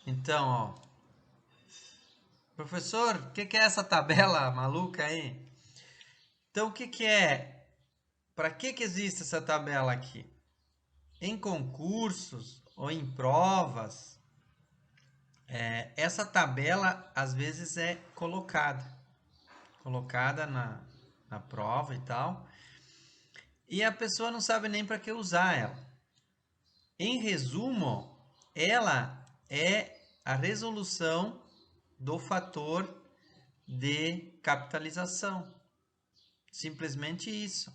Então, ó, professor, o que é essa tabela maluca aí? Então, o que é? Para que existe essa tabela aqui? Em concursos ou em provas, essa tabela às vezes é colocada na prova e tal, e a pessoa não sabe nem para que usar ela. Em resumo, ela é a resolução do fator de capitalização. Simplesmente isso.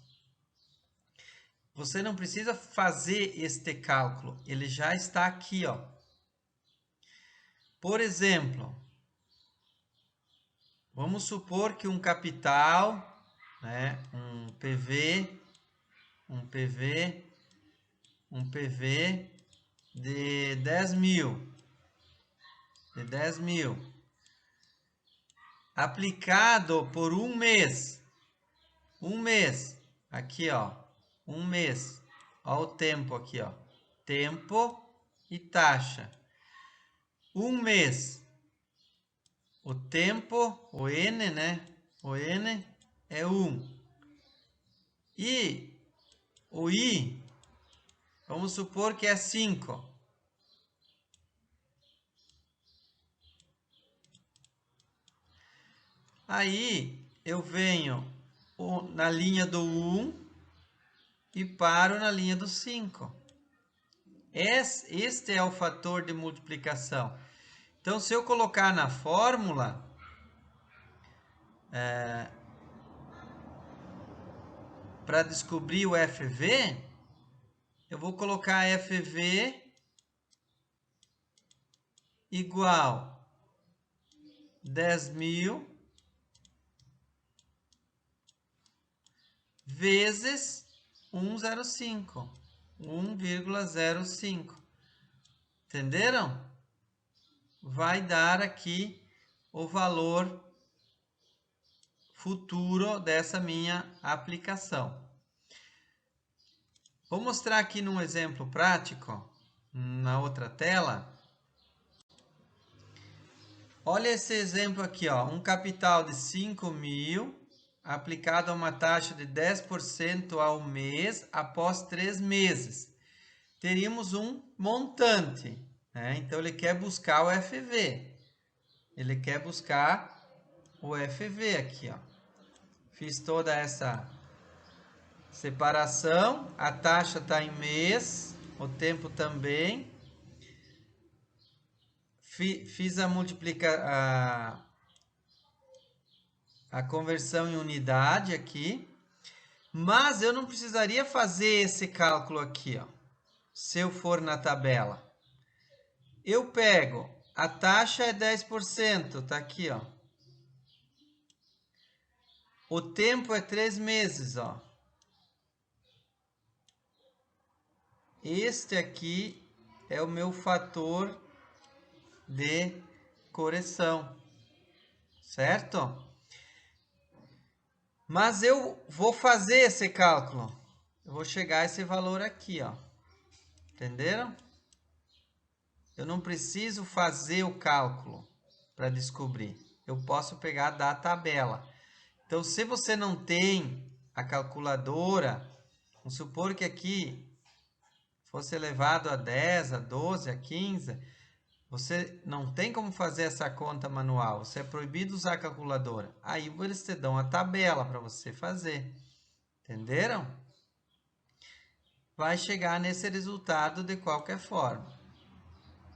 Você não precisa fazer este cálculo, ele já está aqui, ó. Por exemplo, vamos supor que um capital, né, um PV de 10 mil, aplicado por um mês, aqui ó, um mês, ó o tempo aqui ó, tempo e taxa, um mês, o tempo, o N, né, o N é 1, e o I, vamos supor que é 5, aí eu venho na linha do 1 e paro na linha do 5. Este é o fator de multiplicação. Então, se eu colocar na fórmula, para descobrir o FV, eu vou colocar FV igual 10.000 vezes 1,05. 1,05. Entenderam? Vai dar aqui o valor futuro dessa minha aplicação. Vou mostrar aqui num exemplo prático, na outra tela. Olha esse exemplo aqui, ó, um capital de 5.000 aplicado a uma taxa de 10% ao mês após 3 meses. Teríamos um montante, né? Então ele quer buscar o FV. Ele quer buscar o FV aqui, ó. Fiz toda essa separação, a taxa está em mês, o tempo também. Fiz a conversão em unidade aqui, mas eu não precisaria fazer esse cálculo aqui, ó, se eu for na tabela. Eu pego, a taxa é 10%, tá aqui, ó. O tempo é 3 meses, ó. Este aqui é o meu fator de correção, certo? Mas eu vou fazer esse cálculo. Eu vou chegar a esse valor aqui, ó. Entenderam? Eu não preciso fazer o cálculo para descobrir. Eu posso pegar da tabela. Então, se você não tem a calculadora, vamos supor que aqui fosse elevado a 10, a 12, a 15, você não tem como fazer essa conta manual. Você é proibido usar a calculadora. Aí eles te dão a tabela para você fazer. Entenderam? Vai chegar nesse resultado de qualquer forma.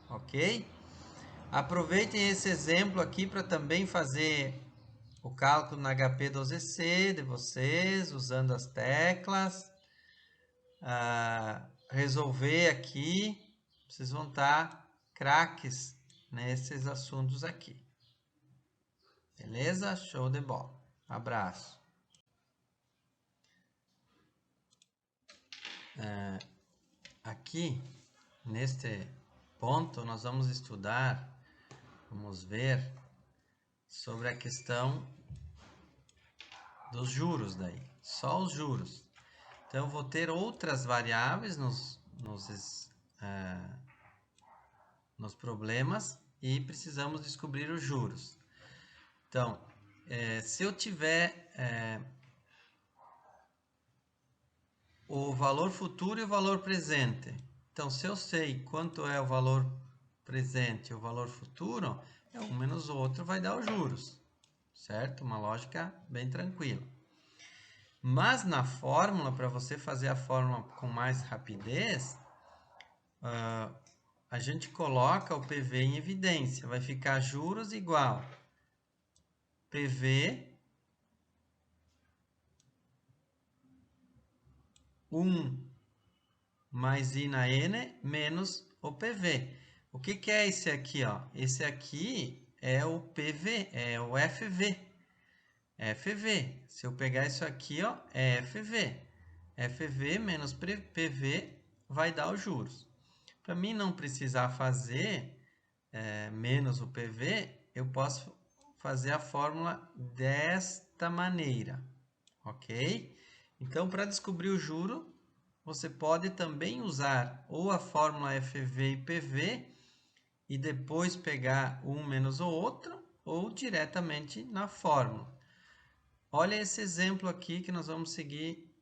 Ok? Aproveitem esse exemplo aqui para também fazer o cálculo na HP12C de vocês, usando as teclas. Resolver aqui, vocês vão estar craques nesses assuntos aqui. Beleza? Show de bola. Abraço. Aqui, neste ponto, nós vamos estudar, vamos ver sobre a questão dos juros daí. Só os juros. Então, eu vou ter outras variáveis nos problemas, e precisamos descobrir os juros. Então, se eu tiver o valor futuro e o valor presente, então se eu sei quanto é o valor presente e o valor futuro, um menos o outro vai dar os juros, certo? Uma lógica bem tranquila. Mas na fórmula, para você fazer a fórmula com mais rapidez, a gente coloca o PV em evidência. Vai ficar juros igual PV 1 mais I na N menos o PV. O que é esse aqui, ó? Esse aqui é o PV, é o FV. FV. Se eu pegar isso aqui, ó, é FV. FV menos PV vai dar os juros. Para mim não precisar fazer menos o PV, eu posso fazer a fórmula desta maneira, ok? Então, para descobrir o juro, você pode também usar ou a fórmula FV e PV e depois pegar um menos o outro, ou diretamente na fórmula. Olha esse exemplo aqui que nós vamos seguir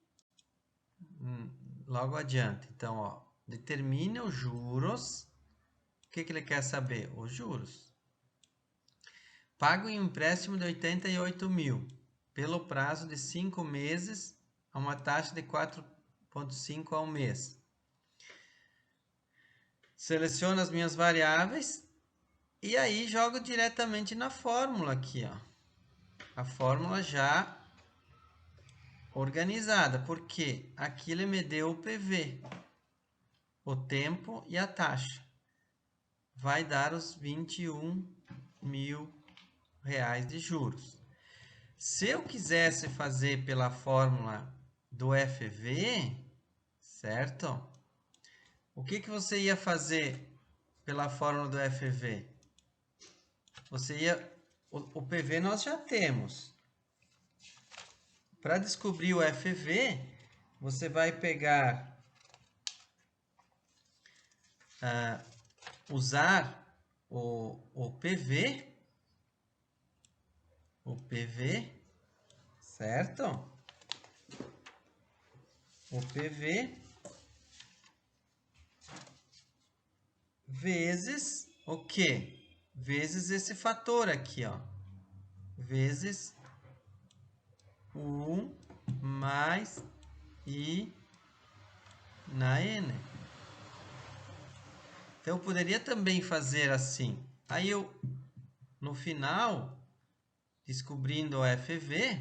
logo adiante. Então, ó, determine os juros. O que ele quer saber? Os juros. Pago em um empréstimo de 88 mil pelo prazo de 5 meses a uma taxa de 4,5 ao mês. Seleciono as minhas variáveis e aí jogo diretamente na fórmula aqui, ó. A fórmula já organizada, porque aqui ele me deu o PV, o tempo e a taxa. Vai dar os 21 mil reais de juros. Se eu quisesse fazer pela fórmula do FV, certo? O que você ia fazer pela fórmula do FV? Você ia... O PV nós já temos. Para descobrir o FV, você vai pegar... usar o PV, certo? O PV vezes o quê? Vezes esse fator aqui, ó. Vezes 1 mais I na N. Então, eu poderia também fazer assim. Aí eu, no final, descobrindo o FV,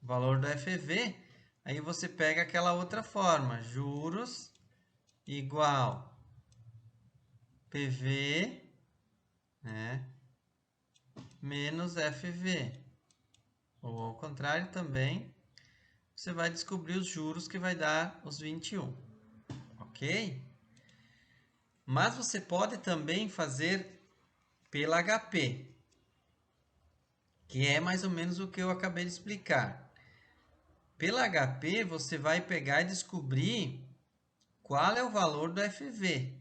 o valor do FV, aí você pega aquela outra forma, juros igual PV, né, menos FV. Ou ao contrário também, você vai descobrir os juros que vai dar os 21, ok? Mas você pode também fazer pela HP, que é mais ou menos o que eu acabei de explicar. Pela HP, você vai pegar e descobrir qual é o valor do FV.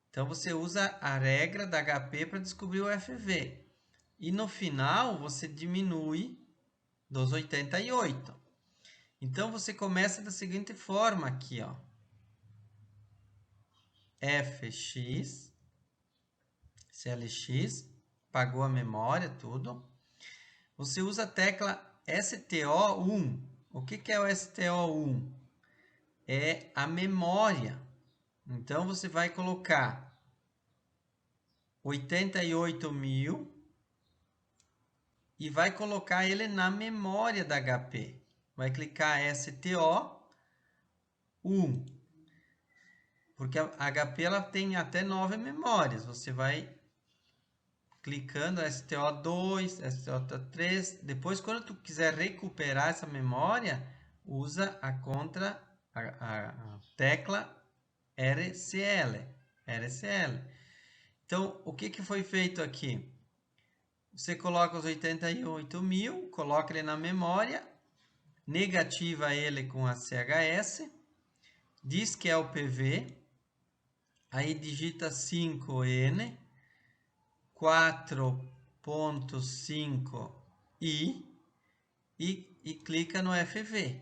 Então, você usa a regra da HP para descobrir o FV. E no final, você diminui dos 88. Então, você começa da seguinte forma aqui, ó. FX, CLX, pagou a memória, tudo. Você usa a tecla STO1. O que é o STO1? É a memória. Então, você vai colocar 88 mil e vai colocar ele na memória da HP. Vai clicar STO1. Porque a HP ela tem até 9 memórias. Você vai clicando STO2, STO3. Depois, quando tu quiser recuperar essa memória, usa a tecla RCL. Então, o que foi feito aqui? Você coloca os 88 mil, coloca ele na memória, negativa ele com a CHS, diz que é o PV, aí digita 5N, 4.5i e clica no FV.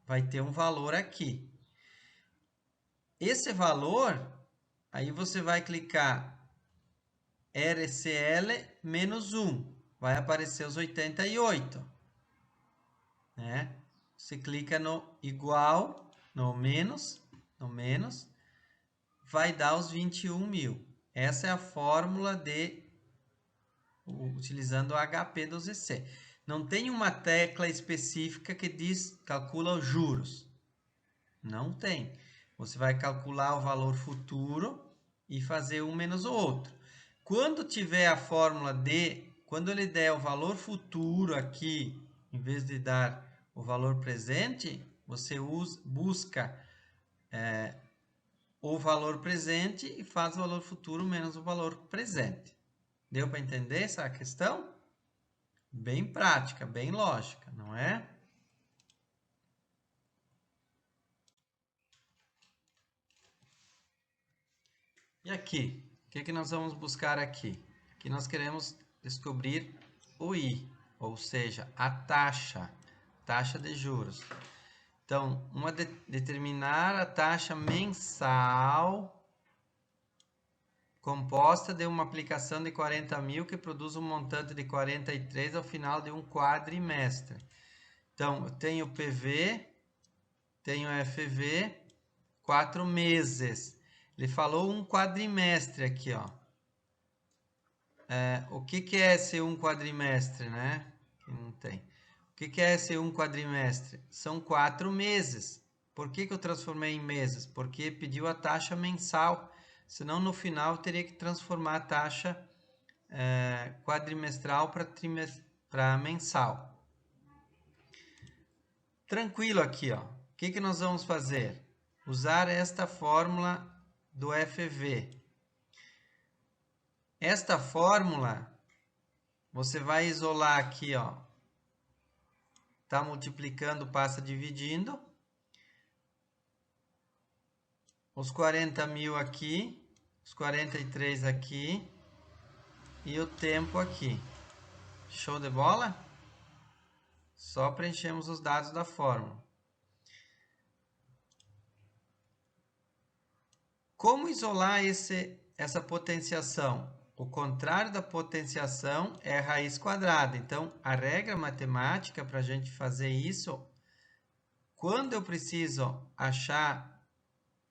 Vai ter um valor aqui. Esse valor, aí você vai clicar RCL menos 1. Vai aparecer os 88. Né? Você clica no igual, no menos, vai dar os 21.000. Essa é a fórmula utilizando o HP12C. Não tem uma tecla específica que diz calcula os juros. Não tem. Você vai calcular o valor futuro e fazer um menos o outro. Quando tiver a fórmula quando ele der o valor futuro aqui, em vez de dar o valor presente, você busca o valor presente e faz o valor futuro menos o valor presente. Deu para entender essa questão? Bem prática, bem lógica, não é? E aqui? O que nós vamos buscar aqui? Aqui nós queremos descobrir o I, ou seja, a taxa de juros. Então, determinar a taxa mensal composta de uma aplicação de 40.000 que produz um montante de 43 ao final de um quadrimestre. Então, eu tenho PV, tenho FV, 4 meses. Ele falou um quadrimestre aqui, ó. O que é esse um quadrimestre, né? Que não tem. O que é esse um quadrimestre? São 4 meses. Por que eu transformei em meses? Porque pediu a taxa mensal. Senão, no final, eu teria que transformar a taxa quadrimestral para mensal. Tranquilo aqui, ó. O que nós vamos fazer? Usar esta fórmula do FV. Esta fórmula, você vai isolar aqui, ó. Tá multiplicando, passa dividindo. Os 40.000 aqui, os 43 aqui e o tempo aqui. Show de bola? Só preenchemos os dados da fórmula. Como isolar essa potenciação? O contrário da potenciação é a raiz quadrada. Então, a regra matemática para a gente fazer isso, quando eu preciso achar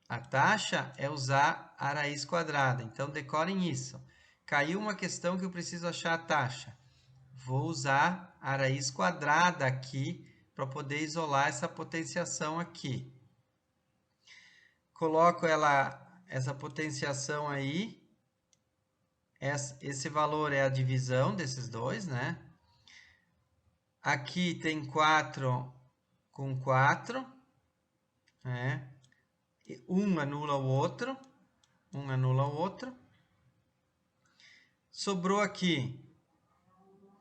a taxa, é usar a raiz quadrada. Então, decorem isso. Caiu uma questão que eu preciso achar a taxa. Vou usar a raiz quadrada aqui para poder isolar essa potenciação aqui. Coloco essa potenciação aí. Esse valor é a divisão desses dois, né? Aqui tem 4 com 4, né? Um anula o outro. Sobrou aqui.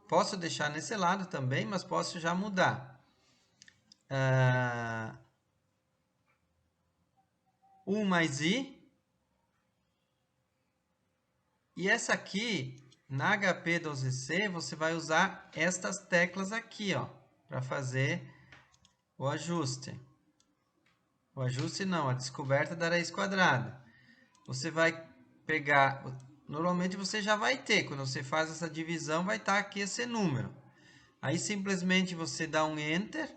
Posso deixar nesse lado também, mas posso já mudar. 1 mais I. E essa aqui, na HP12C, você vai usar estas teclas aqui, ó, para fazer o ajuste. O ajuste não, a descoberta da raiz quadrada. Você vai pegar, normalmente você já vai ter, quando você faz essa divisão, vai estar aqui esse número. Aí simplesmente você dá um Enter,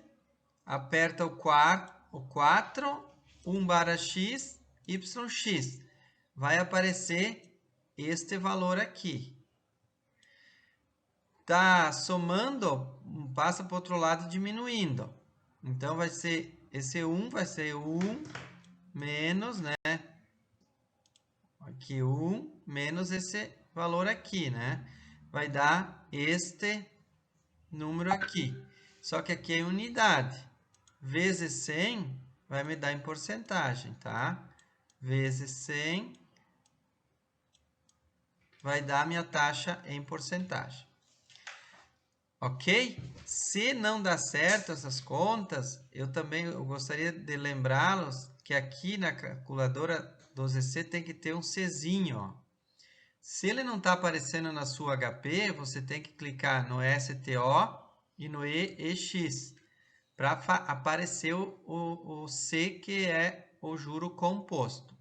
aperta o 4, 1 barra X, YX. Vai aparecer este valor aqui. Tá somando, passa para o outro lado diminuindo. Então, vai ser esse 1 vai ser 1 menos, né? Aqui 1 menos esse valor aqui, né? Vai dar este número aqui. Só que aqui é em unidade. Vezes 100 vai me dar em porcentagem, tá? Vezes 100 vai dar a minha taxa em porcentagem. Ok? Se não dá certo essas contas, eu gostaria de lembrá-los que aqui na calculadora 12C tem que ter um Czinho, ó. Se ele não está aparecendo na sua HP, você tem que clicar no STO e no EX para aparecer o C, que é o juro composto.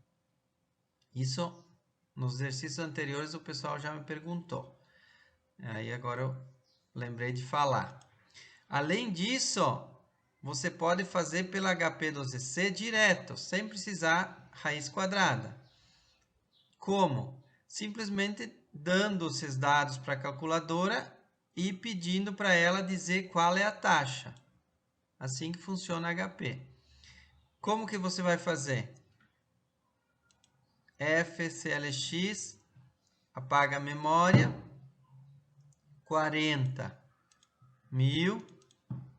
Isso, nos exercícios anteriores, o pessoal já me perguntou. Aí agora eu lembrei de falar. Além disso, você pode fazer pela HP12C direto, sem precisar raiz quadrada. Como? Simplesmente dando esses dados para a calculadora e pedindo para ela dizer qual é a taxa. Assim que funciona a HP. Como que você vai fazer? FCLX, apaga a memória, 40.000,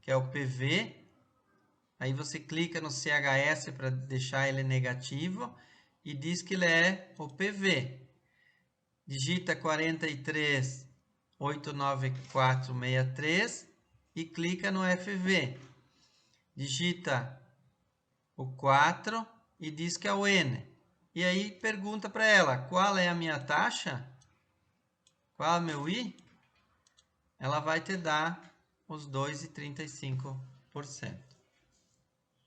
que é o PV. Aí você clica no CHS para deixar ele negativo e diz que ele é o PV. Digita 43.89463 e clica no FV. Digita o 4 e diz que é o N. E aí pergunta para ela, qual é a minha taxa? Qual é o meu I? Ela vai te dar os 2,35%.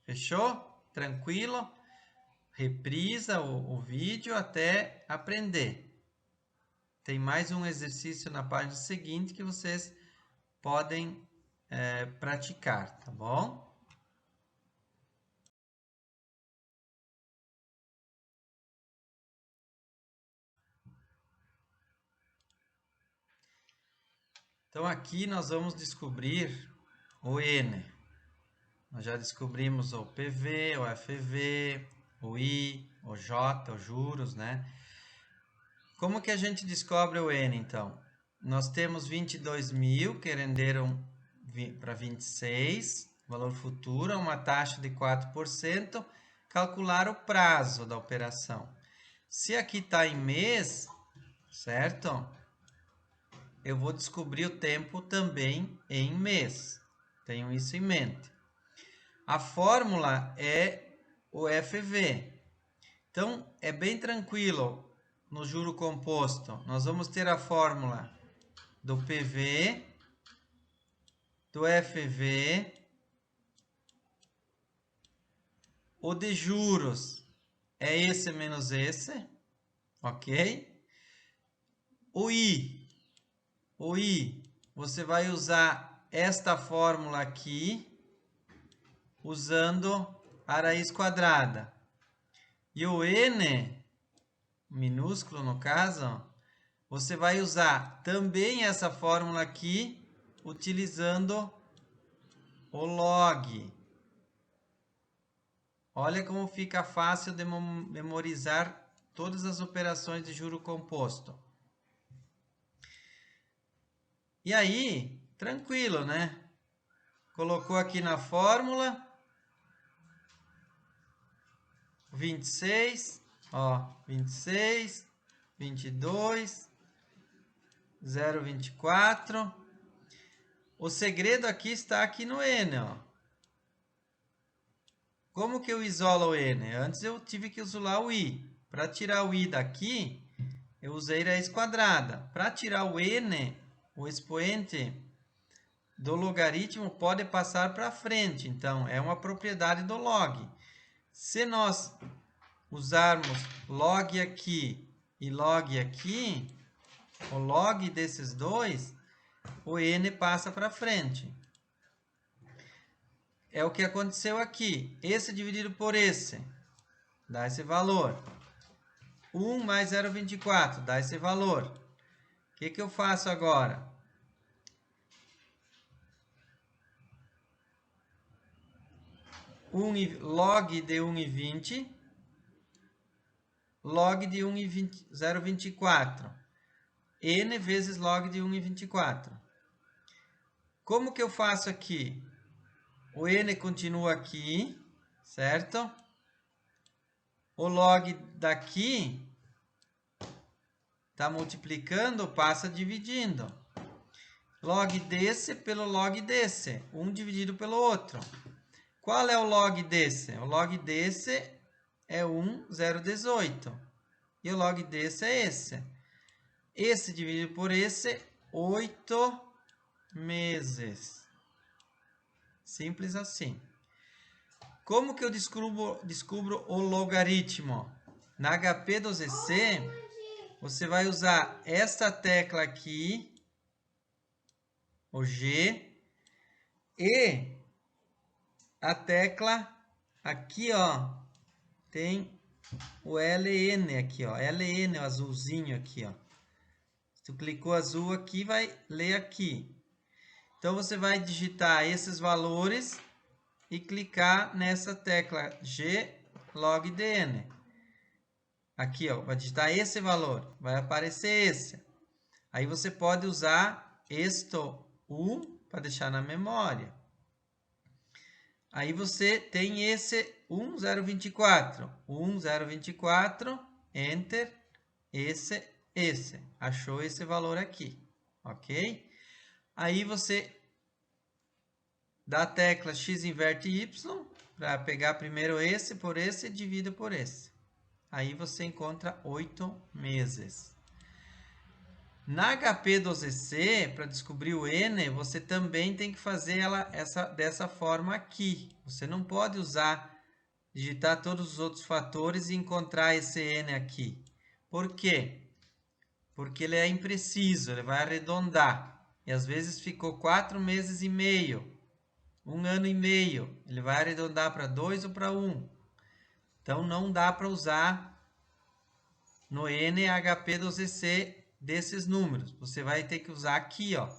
Fechou? Tranquilo? Reprisa o vídeo até aprender. Tem mais um exercício na página seguinte que vocês podem praticar, tá bom? Então aqui nós vamos descobrir o N. Nós já descobrimos o PV, o FV, o I, o J, os juros, né? Como que a gente descobre o N, então? Nós temos 22.000 que renderam para 26, valor futuro, uma taxa de 4%, calcular o prazo da operação. Se aqui está em mês, certo? Eu vou descobrir o tempo também em mês. Tenham isso em mente. A fórmula é o FV. Então, é bem tranquilo no juro composto. Nós vamos ter a fórmula do PV, do FV, o de juros é esse menos esse, ok? O I, você vai usar esta fórmula aqui, usando a raiz quadrada. E o N, minúsculo no caso, você vai usar também essa fórmula aqui, utilizando o log. Olha como fica fácil de memorizar todas as operações de juro composto. E aí, tranquilo, né? Colocou aqui na fórmula 26, ó, 26, 22, 0,24. O segredo aqui está aqui no N, ó. Como que eu isolo o N? Antes eu tive que isolar o I. Para tirar o I daqui, eu usei raiz quadrada. Para tirar o N, o expoente do logaritmo pode passar para frente. Então, é uma propriedade do log. Se nós usarmos log aqui e log aqui, o log desses dois, o N passa para frente. É o que aconteceu aqui. Esse dividido por esse dá esse valor. 1 mais 0,24 dá esse valor. O que eu faço agora? Log de 1,20, log de 0,24. N vezes log de 1,24. Como que eu faço aqui? O N continua aqui, certo? O log daqui está multiplicando, passa dividindo. Log desse pelo log desse. Um dividido pelo outro. Qual é o log desse? O log desse é 1,018. E o log desse é esse. Esse dividido por esse, 8 meses. Simples assim. Como que eu descubro o logaritmo? Na HP12C, você vai usar esta tecla aqui, o G, e a tecla aqui, ó, tem o LN aqui, ó, LN, o azulzinho aqui, ó. Se tu clicou azul aqui, vai ler aqui. Então, você vai digitar esses valores e clicar nessa tecla G log DN. Aqui, ó, vai digitar esse valor, vai aparecer esse. Aí você pode usar esto U para deixar na memória. Aí você tem esse 1024. 1024, Enter, esse. Achou esse valor aqui, ok? Aí você dá a tecla X inverte Y para pegar primeiro esse por esse e divide por esse. Aí você encontra 8 meses. Na HP12C, para descobrir o N, você também tem que fazer dessa forma aqui. Você não pode digitar todos os outros fatores e encontrar esse N aqui. Por quê? Porque ele é impreciso, ele vai arredondar. E às vezes ficou 4 meses e meio, 1 ano e meio. Ele vai arredondar para 2 ou para 1. Então não dá para usar no NHP12C desses números. Você vai ter que usar aqui, ó.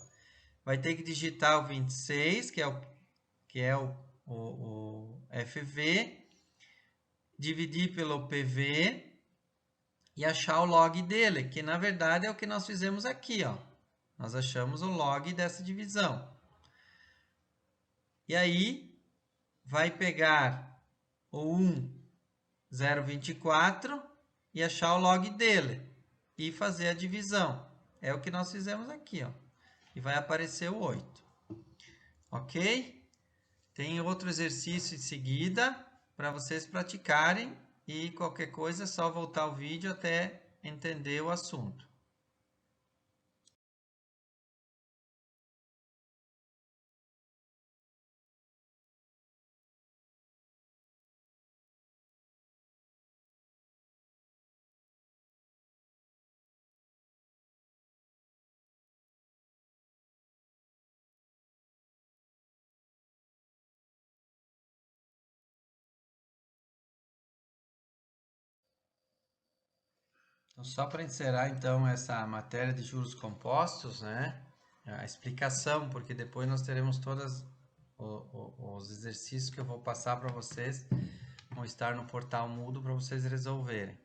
Vai ter que digitar o 26, que é o FV, dividir pelo PV e achar o log dele, que na verdade é o que nós fizemos aqui, ó. Nós achamos o log dessa divisão. E aí vai pegar o 1,024 e achar o log dele e fazer a divisão. É o que nós fizemos aqui, ó. E vai aparecer o 8. Ok? Tem outro exercício em seguida para vocês praticarem e qualquer coisa é só voltar o vídeo até entender o assunto. Então, só para encerrar então essa matéria de juros compostos, né? A explicação, porque depois nós teremos todos os exercícios que eu vou passar para vocês, vão estar no portal Moodle para vocês resolverem.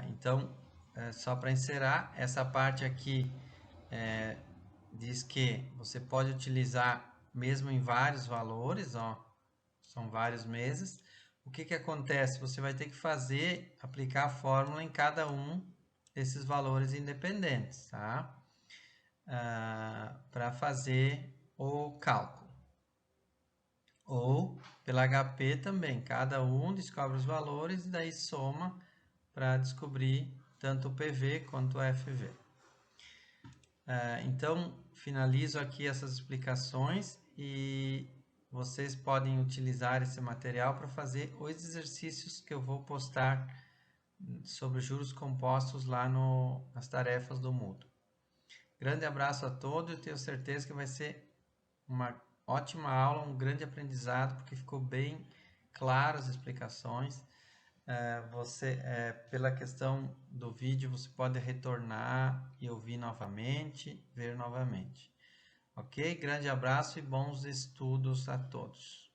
Então, só para encerrar, essa parte aqui diz que você pode utilizar mesmo em vários valores, ó, são vários meses. O que acontece? Você vai ter que aplicar a fórmula em cada um desses valores independentes, tá? Para fazer o cálculo. Ou pela HP também, cada um descobre os valores e daí soma para descobrir tanto o PV quanto o FV. Então, finalizo aqui essas explicações e vocês podem utilizar esse material para fazer os exercícios que eu vou postar sobre juros compostos lá nas tarefas do Moodle. Grande abraço a todos, eu tenho certeza que vai ser uma ótima aula, um grande aprendizado, porque ficou bem claro as explicações. Pela questão do vídeo, você pode retornar e ouvir novamente, ver novamente. Ok? Grande abraço e bons estudos a todos.